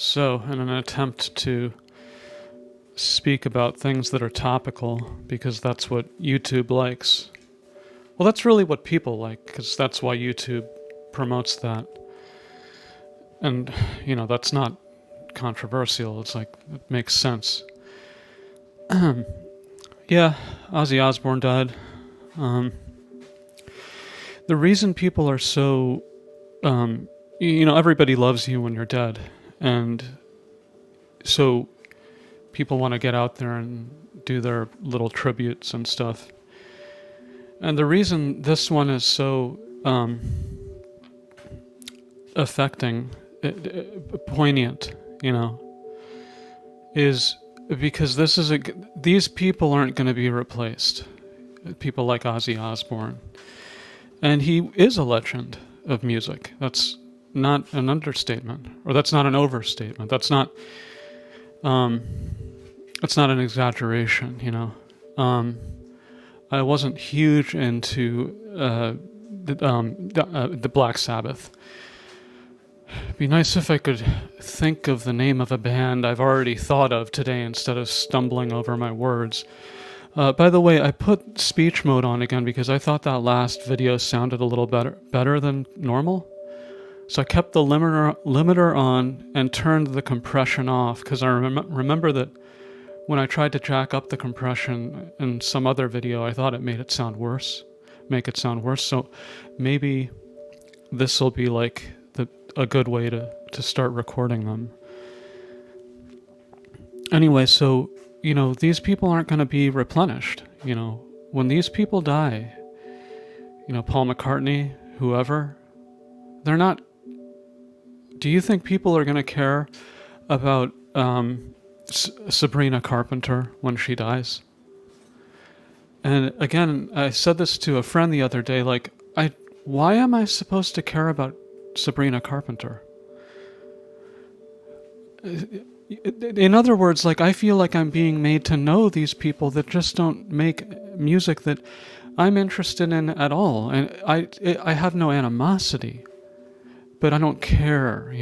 So, in an attempt to speak about things that are topical, because that's what YouTube likes. Well, that's really what people like, because that's why YouTube promotes that. And, that's not controversial. It's like, it makes sense. Yeah, Ozzy Osbourne died. The reason people are so, everybody loves you when you're dead. And so people want to get out there and do their little tributes and stuff. And the reason this one is so affecting, poignant, is because these people aren't going to be replaced. People like Ozzy Osbourne. And he is a legend of music. That's not an understatement, or that's not an overstatement. That's not an exaggeration, I wasn't huge into the Black Sabbath. It'd be nice if I could think of the name of a band I've already thought of today instead of stumbling over my words. By the way, I put speech mode on again because I thought that last video sounded a little better than normal. So I kept the limiter on and turned the compression off because I remember that when I tried to jack up the compression in some other video, I thought it made it sound worse. So maybe this will be like a good way to start recording them. Anyway, so, these people aren't going to be replenished. When these people die, Paul McCartney, whoever, they're not. Do you think people are going to care about Sabrina Carpenter when she dies? And again, I said this to a friend the other day, why am I supposed to care about Sabrina Carpenter? In other words, I feel like I'm being made to know these people that just don't make music that I'm interested in at all. And I have no animosity, but I don't care,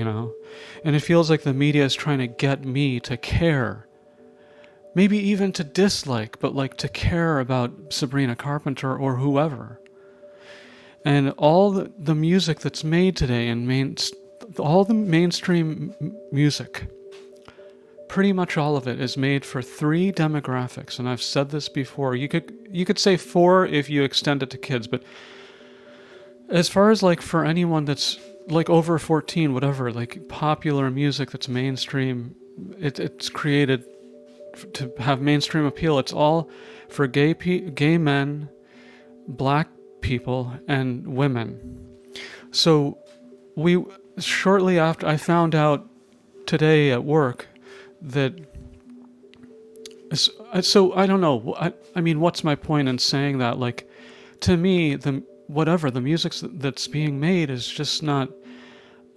And it feels like the media is trying to get me to care. Maybe even to dislike, but to care about Sabrina Carpenter or whoever. And all the music that's made today and all the mainstream music, pretty much all of it is made for 3 demographics. And I've said this before. You could say 4 if you extend it to kids, but as far as for anyone that's over 14, whatever, popular music that's mainstream, it's created to have mainstream appeal. It's all for gay men, black people, and women. So shortly after, I found out today at work that, so I don't know, I mean, what's my point in saying that? To me, the music that's being made is just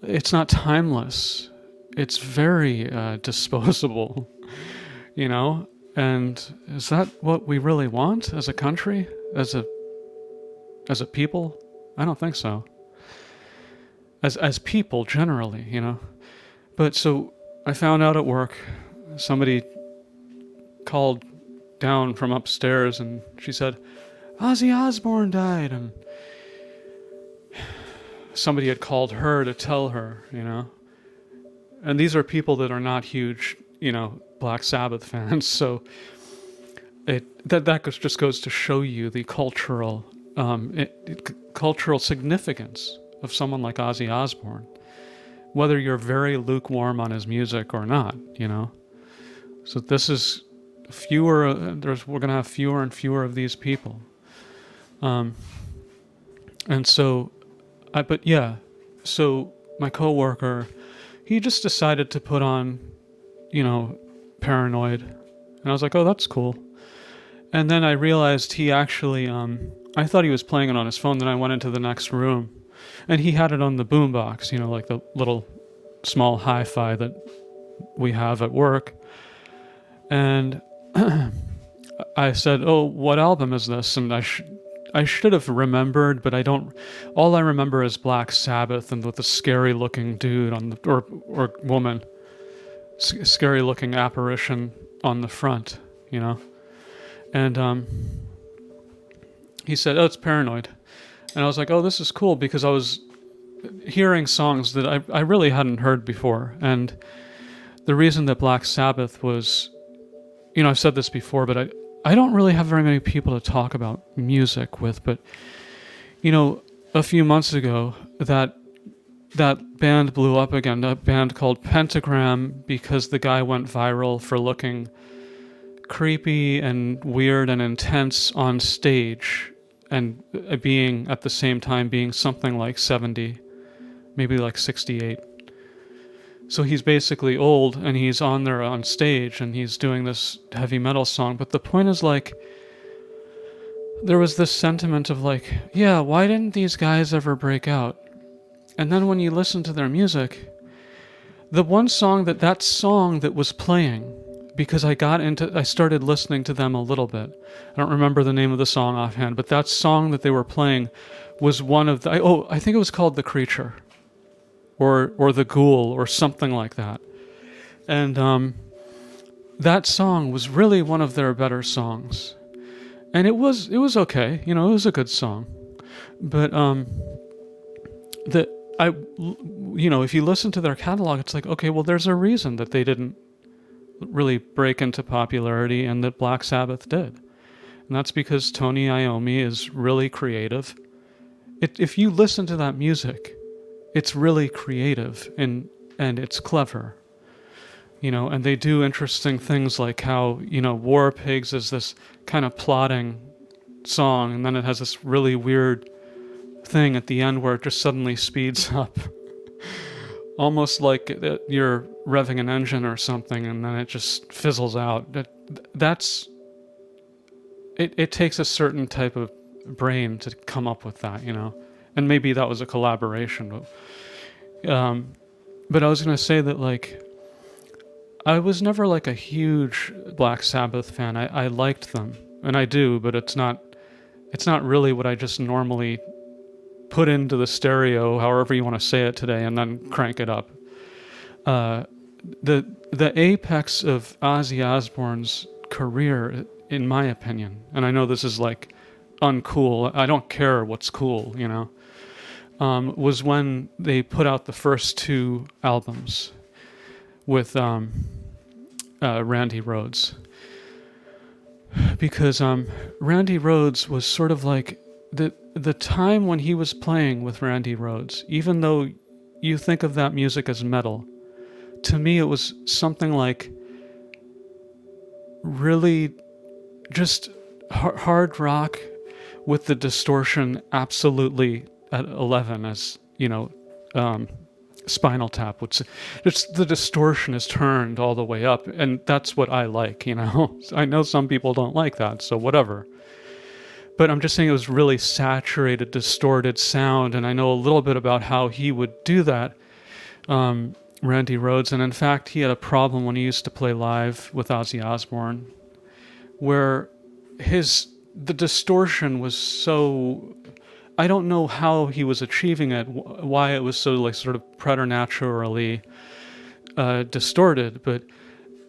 it's not timeless. It's very disposable, and is that what we really want as a country, as a people? I don't think so. As people generally, But so I found out at work, somebody called down from upstairs and she said, Ozzy Osbourne died, and somebody had called her to tell her, And these are people that are not huge, Black Sabbath fans, so that just goes to show you the cultural significance of someone like Ozzy Osbourne, whether you're very lukewarm on his music or not, So this is we're going to have fewer and fewer of these people. And so, so my coworker, he just decided to put on, Paranoid, and I was like, oh, that's cool. And then I realized he actually, I thought he was playing it on his phone. Then I went into the next room, and he had it on the boombox, the little small hi-fi that we have at work. And I said, oh, what album is this? And I should have remembered, but I don't. All I remember is Black Sabbath and with the scary looking dude or woman scary looking apparition on the front, you know. And he said, "Oh, it's Paranoid." And I was like, "Oh, this is cool," because I was hearing songs that I really hadn't heard before. And the reason that Black Sabbath was, you know, I've said this before, but I don't really have very many people to talk about music with. But, you know, a few months ago, that band blew up again, a band called Pentagram, because the guy went viral for looking creepy and weird and intense on stage, and being at the same time being something like 70, maybe like 68. So he's basically old, and he's on there on stage, and he's doing this heavy metal song. But the point is, like, there was this sentiment of like, yeah, why didn't these guys ever break out? And then when you listen to their music, the one song that song that was playing, because I started listening to them a little bit. I don't remember the name of the song offhand, but that song that they were playing was one of the, I think it was called The Creature, or The Ghoul, or something like that. And that song was really one of their better songs. And it was okay, you know, it was a good song. But you know, if you listen to their catalog, it's like, okay, well, there's a reason that they didn't really break into popularity and that Black Sabbath did. And that's because Tony Iommi is really creative. If you listen to that music, it's really creative and it's clever. You know, and they do interesting things like how, you know, War Pigs is this kind of plodding song, and then it has this really weird thing at the end where it just suddenly speeds up. Almost like you're revving an engine or something, and then it just fizzles out. It takes a certain type of brain to come up with that, you know. And maybe that was a collaboration. But I was going to say that, like, I was never like a huge Black Sabbath fan. I liked them, and I do, but it's not really what I just normally put into the stereo, however you want to say it today, and then crank it up. The apex of Ozzy Osbourne's career, in my opinion, and I know this is like uncool, I don't care what's cool, you know, was when they put out the first two albums with Randy Rhoads. Because Randy Rhoads was sort of like the time when he was playing with Randy Rhoads, even though you think of that music as metal, to me it was something like really just hard rock with the distortion absolutely at 11, as, you know, Spinal Tap would say. Just the distortion is turned all the way up, and that's what I like, you know. I know some people don't like that, so whatever. But I'm just saying it was really saturated, distorted sound, and I know a little bit about how he would do that, Randy Rhoads. And in fact, he had a problem when he used to play live with Ozzy Osbourne, where the distortion was so, I don't know how he was achieving it, why it was so like sort of preternaturally distorted, but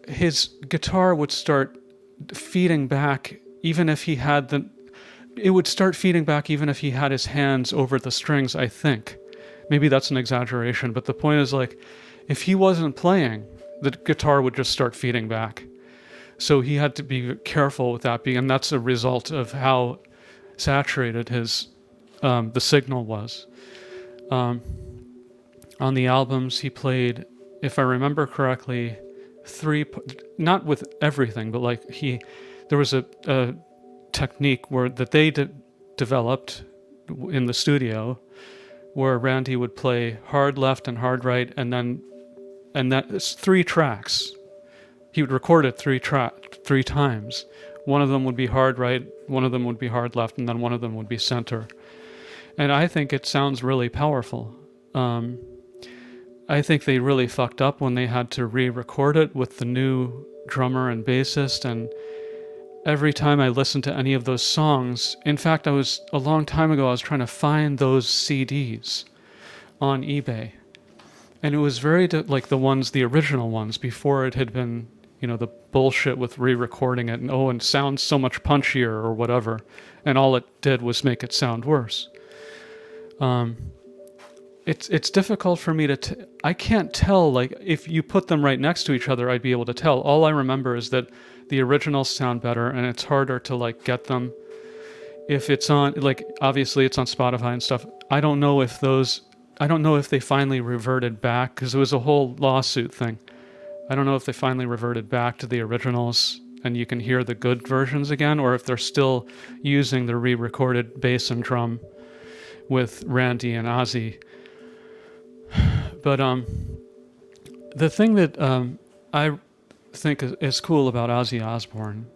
his guitar would start feeding back even if he had it would start feeding back even if he had his hands over the strings, I think. Maybe that's an exaggeration, but the point is, like, if he wasn't playing, the guitar would just start feeding back. So he had to be careful with that and that's a result of how saturated his the signal was. On the albums he played, if I remember correctly, not with everything, but like there was a technique that they developed in the studio, where Randy would play hard left and hard right, and that's 3 tracks. He would record it 3 times. One of them would be hard right, one of them would be hard left, and then one of them would be center. And I think it sounds really powerful. I think they really fucked up when they had to re-record it with the new drummer and bassist, and every time I listened to any of those songs, in fact, a long time ago, I was trying to find those CDs on eBay. And it was very like the original ones before it had been, the bullshit with re-recording it, and and it sounds so much punchier or whatever, and all it did was make it sound worse. It's difficult for me to I can't tell, like, if you put them right next to each other, I'd be able to tell. All I remember is that the originals sound better, and it's harder to like get them if it's on, like, obviously it's on Spotify and stuff. I don't know if they finally reverted back, because it was a whole lawsuit thing. I don't know if they finally reverted back to the originals and you can hear the good versions again, or if they're still using the re-recorded bass and drum with Randy and Ozzy. But the thing that I think is cool about Ozzy Osbourne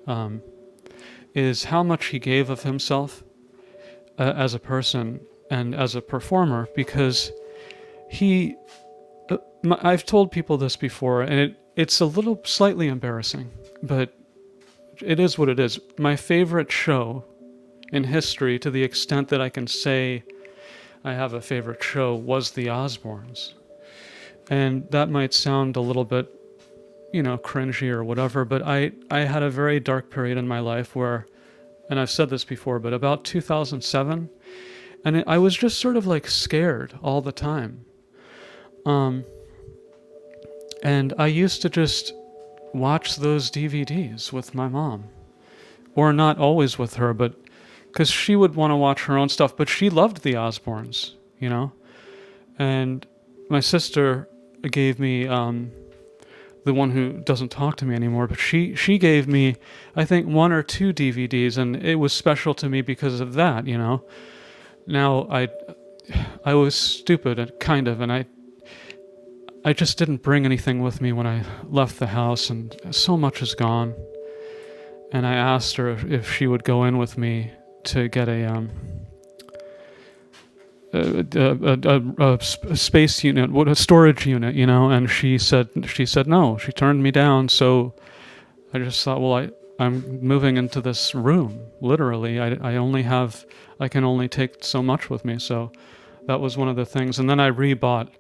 is how much he gave of himself as a person and as a performer, because I've told people this before, and it's a little slightly embarrassing, but it is what it is. My favorite show in history, to the extent that I can say I have a favorite show, was The Osbournes. And that might sound a little bit, cringy or whatever, but I had a very dark period in my life where, and I've said this before, but about 2007, and I was just sort of like scared all the time. And I used to just watch those DVDs with my mom. Or not always with her, but because she would want to watch her own stuff, but she loved the Osbournes, And my sister gave me, the one who doesn't talk to me anymore, but she gave me, I think, 1 or 2 DVDs, and it was special to me because of that, Now, I was stupid, kind of, and I just didn't bring anything with me when I left the house, and so much is gone. And I asked her if she would go in with me to get a space unit, a storage unit, and she said no. She turned me down. So I just thought, well, I'm moving into this room, literally. I can only take so much with me. So that was one of the things. And then I rebought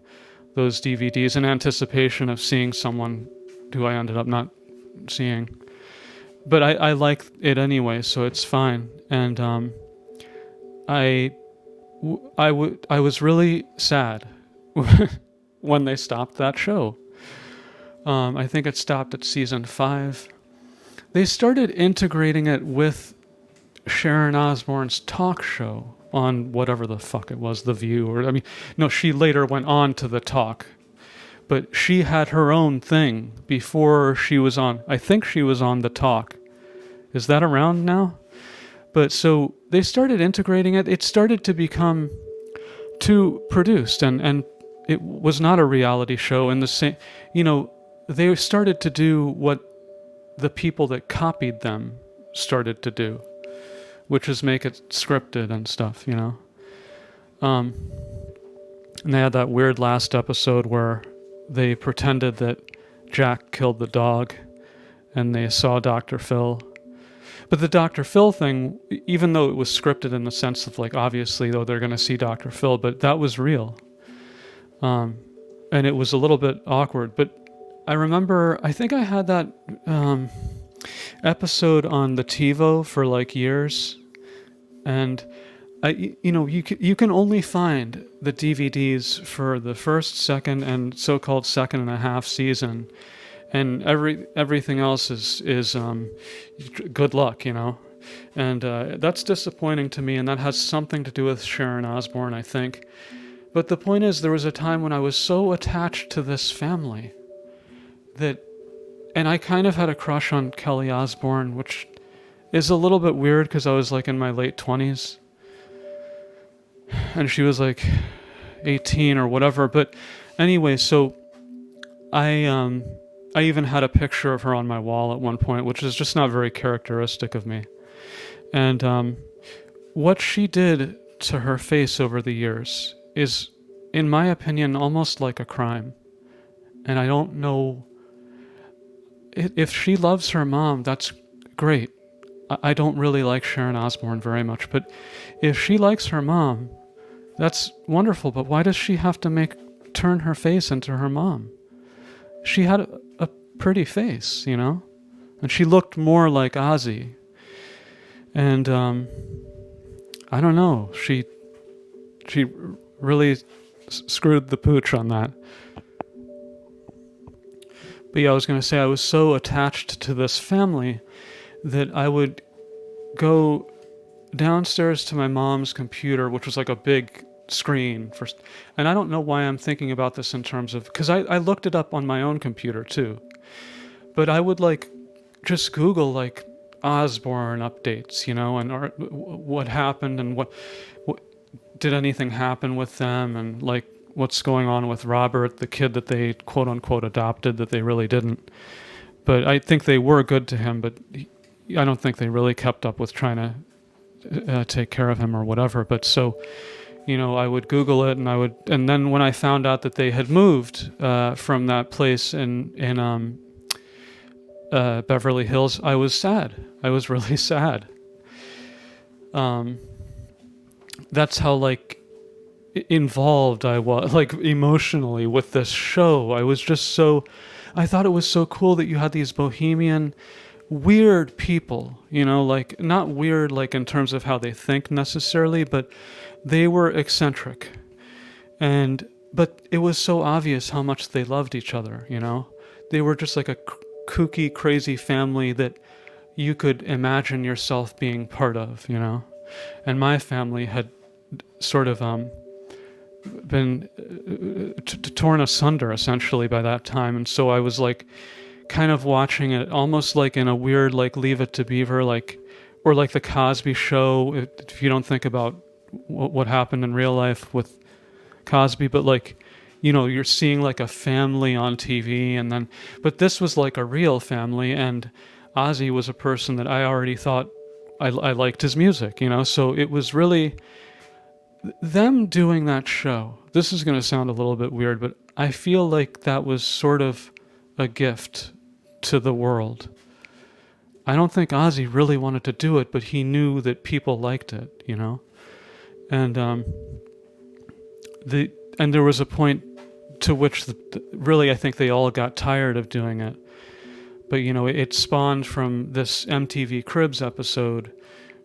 those DVDs in anticipation of seeing someone who I ended up not seeing. But I like it anyway, so it's fine. And I was really sad when they stopped that show. I think it stopped at season 5. They started integrating it with Sharon Osbourne's talk show on whatever the fuck it was, The View, no, she later went on to The Talk, but she had her own thing before she was on, I think she was on The Talk. Is that around now? But so they started integrating it. It started to become too produced, and it was not a reality show. And the same, they started to do what the people that copied them started to do, which is make it scripted and stuff, And they had that weird last episode where they pretended that Jack killed the dog and they saw Dr. Phil. But the Dr. Phil thing, even though it was scripted in the sense of, like, obviously, though, they're going to see Dr. Phil, but that was real. And it was a little bit awkward. But I remember, I think I had that episode on the TiVo for like years, and you can only find the DVDs for the first, second, and so-called second and a half season, and everything else is good luck, and that's disappointing to me, and that has something to do with Sharon Osbourne, I think. But the point is, there was a time when I was so attached to this family and I kind of had a crush on Kelly Osbourne, which is a little bit weird because I was like in my late 20s. And she was like 18 or whatever. But anyway, so I even had a picture of her on my wall at one point, which is just not very characteristic of me. And what she did to her face over the years is, in my opinion, almost like a crime. And I don't know... If she loves her mom, that's great. I don't really like Sharon Osbourne very much, but if she likes her mom, that's wonderful. But why does she have to make turn her face into her mom. She had a pretty face, you know, and she looked more like Ozzy. And I don't know, she really screwed the pooch on that. But yeah, I was going to say I was so attached to this family that I would go downstairs to my mom's computer, which was like a big screen first. And I don't know why I'm thinking about this in terms of, because I looked it up on my own computer too. But I would like just Google like Osbourne updates, you know, and what happened and what did anything happen with them, and like what's going on with Robert, the kid that they quote unquote adopted that they really didn't. But I think they were good to him, but I don't think they really kept up with trying to take care of him or whatever. But so, you know, I would Google it, and then when I found out that they had moved from that place in Beverly Hills, I was sad. I was really sad. That's how like involved I was, like emotionally, with this show. I thought it was so cool that you had these bohemian, weird people, you know, like not weird like in terms of how they think necessarily, but they were eccentric. But it was so obvious how much they loved each other, you know. They were just like a kooky, crazy family that you could imagine yourself being part of, you know. And my family had sort of been torn asunder essentially by that time, and so I was like kind of watching it almost like in a weird like Leave It to Beaver, like, or like the Cosby Show, if you don't think about what happened in real life with Cosby, but like, you know, you're seeing like a family on TV, and then but this was like a real family, and Ozzy was a person that I already thought I liked his music, you know. So it was really them doing that show. This is going to sound a little bit weird, but I feel like that was sort of a gift to the world. I don't think Ozzy really wanted to do it, but he knew that people liked it, you know. And there was a point to which really I think they all got tired of doing it. But you know, it spawned from this MTV Cribs episode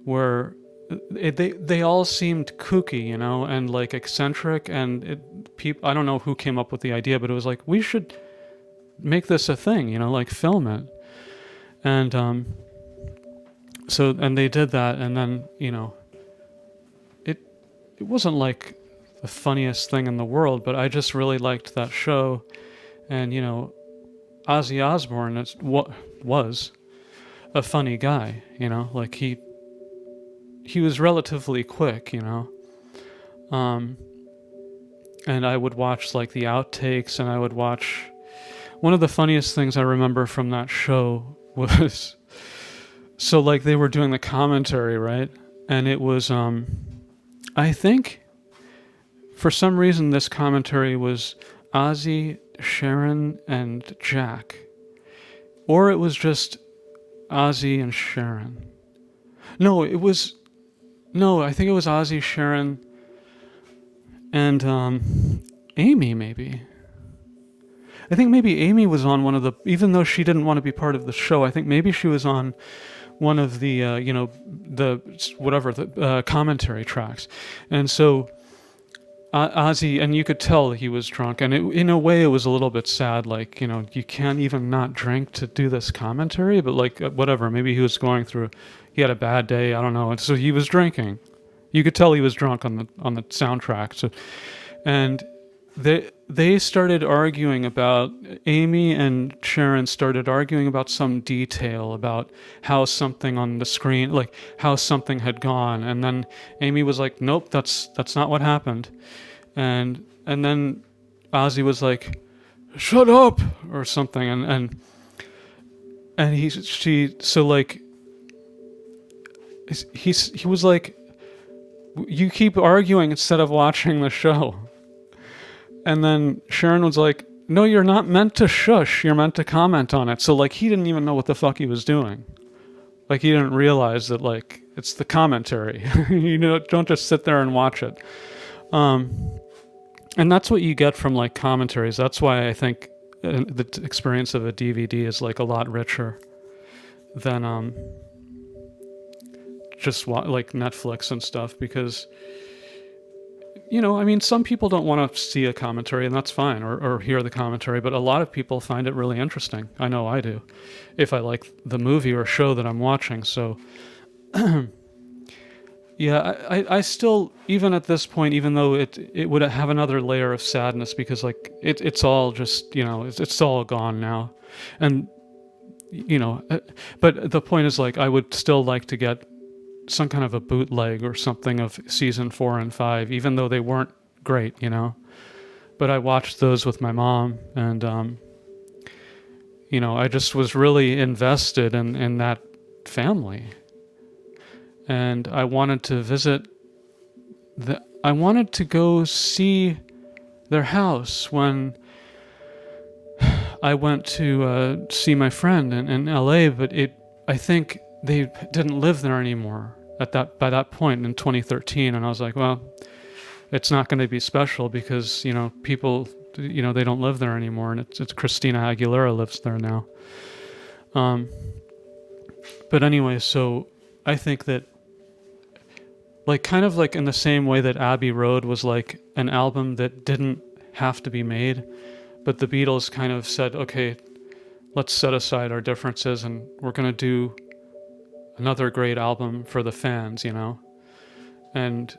where they all seemed kooky, you know, and like eccentric, and I don't know who came up with the idea, but it was like, we should make this a thing, you know, like film it. And and they did that, and then, you know, it wasn't like the funniest thing in the world, but I just really liked that show. And you know, Ozzy Osbourne was a funny guy, you know, like he was relatively quick, you know. And I would watch like the outtakes, and I would watch, one of the funniest things I remember from that show was, so like they were doing the commentary, right? And it was, I think for some reason this commentary was Ozzy, Sharon, and Jack. Or it was just Ozzy and Sharon. No, I think it was Ozzy, Sharon, and Amy, maybe. I think maybe Amy was on one of the, even though she didn't want to be part of the show, I think maybe she was on one of the, you know, the commentary tracks. And so Ozzy, and you could tell he was drunk, and in a way it was a little bit sad, like, you know, you can't even not drink to do this commentary, but like, whatever, maybe he was going through, he had a bad day, I don't know, and so he was drinking. You could tell he was drunk on the soundtrack. So, and they started arguing about, Amy and Sharon started arguing about some detail about how something on the screen, like how something had gone, and then Amy was like, nope, that's not what happened. And then Ozzy was like, shut up, or something, and he was like, you keep arguing instead of watching the show. And then Sharon was like, no, you're not meant to shush, you're meant to comment on it. So like, he didn't even know what the fuck he was doing. Like, he didn't realize that, like, it's the commentary. You know, don't just sit there and watch it. And that's what you get from like commentaries. That's why I think the experience of a DVD is like a lot richer than just like Netflix and stuff, because I mean, some people don't want to see a commentary, and that's fine, or hear the commentary, but a lot of people find it really interesting. I know I do, if I like the movie or show that I'm watching. So, yeah, I still, even at this point, even though it would have another layer of sadness, because like it's all just, it's all gone now. And, but the point is, like, I would still like to get some kind of a bootleg or something of season 4 and 5, even though they weren't great, But I watched those with my mom, and I just was really invested in that family, and I wanted to visit. I wanted to go see their house when I went to see my friend in LA, but I think they didn't live there anymore by that point in 2013, and I was like, well, it's not going to be special because people, they don't live there anymore, and it's Christina Aguilera lives there now. But anyway, so I think that, like, kind of like in the same way that Abbey Road was like an album that didn't have to be made, but the Beatles kind of said, okay, let's set aside our differences and we're going to do another great album for the fans, and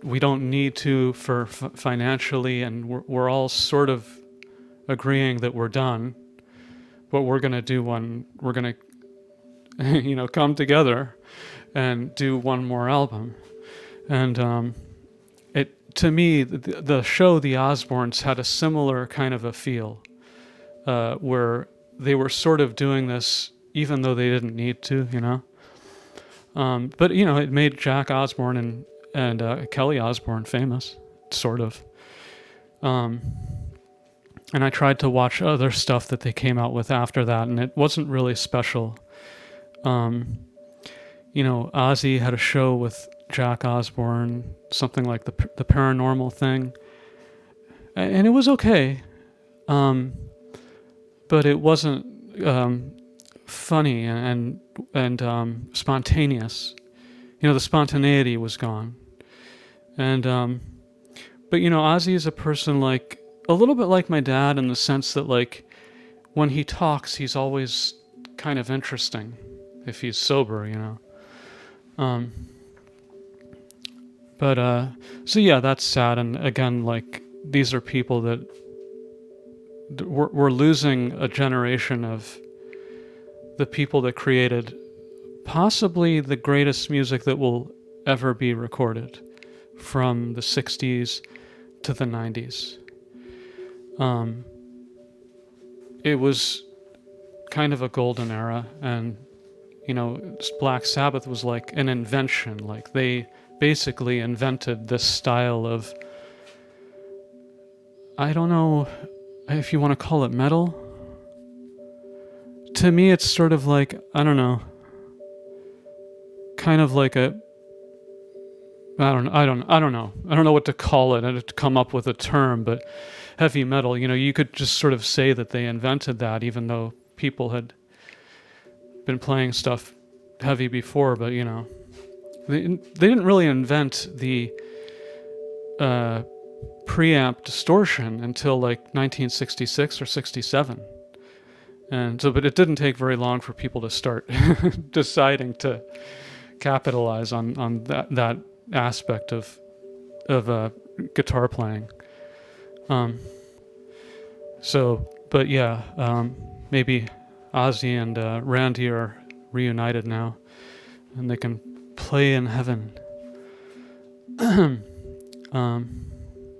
we don't need to for financially, and we're all sort of agreeing that we're done, but we're going to do one, we're going to come together and do one more album. And to me, the show The Osbournes had a similar kind of a feel, where they were sort of doing this even though they didn't need to, but it made Jack Osbourne and Kelly Osbourne famous, sort of. And I tried to watch other stuff that they came out with after that, and it wasn't really special. Ozzy had a show with Jack Osbourne, something like the Paranormal Thing, and it was okay, but it wasn't funny and spontaneous. The spontaneity was gone. And but Ozzy is a person like a little bit like my dad, in the sense that, like, when he talks, he's always kind of interesting if he's sober, But so yeah, that's sad. And again, like, these are people that we're losing a generation of the people that created possibly the greatest music that will ever be recorded, from the 60s to the 90s. It was kind of a golden era, and Black Sabbath was like an invention. Like, they basically invented this style of, I don't know if you want to call it metal. To me, it's sort of like, I don't know, kind of like I don't know what to call it. I had to come up with a term, but heavy metal, you could just sort of say that they invented that, even though people had been playing stuff heavy before. But they didn't really invent the preamp distortion until like 1966 or 67. And so, but it didn't take very long for people to start deciding to capitalize on that aspect of guitar playing. But yeah, maybe Ozzy and Randy are reunited now, and they can play in heaven.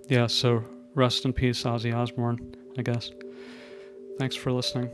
Yeah, so rest in peace, Ozzy Osbourne, I guess. Thanks for listening.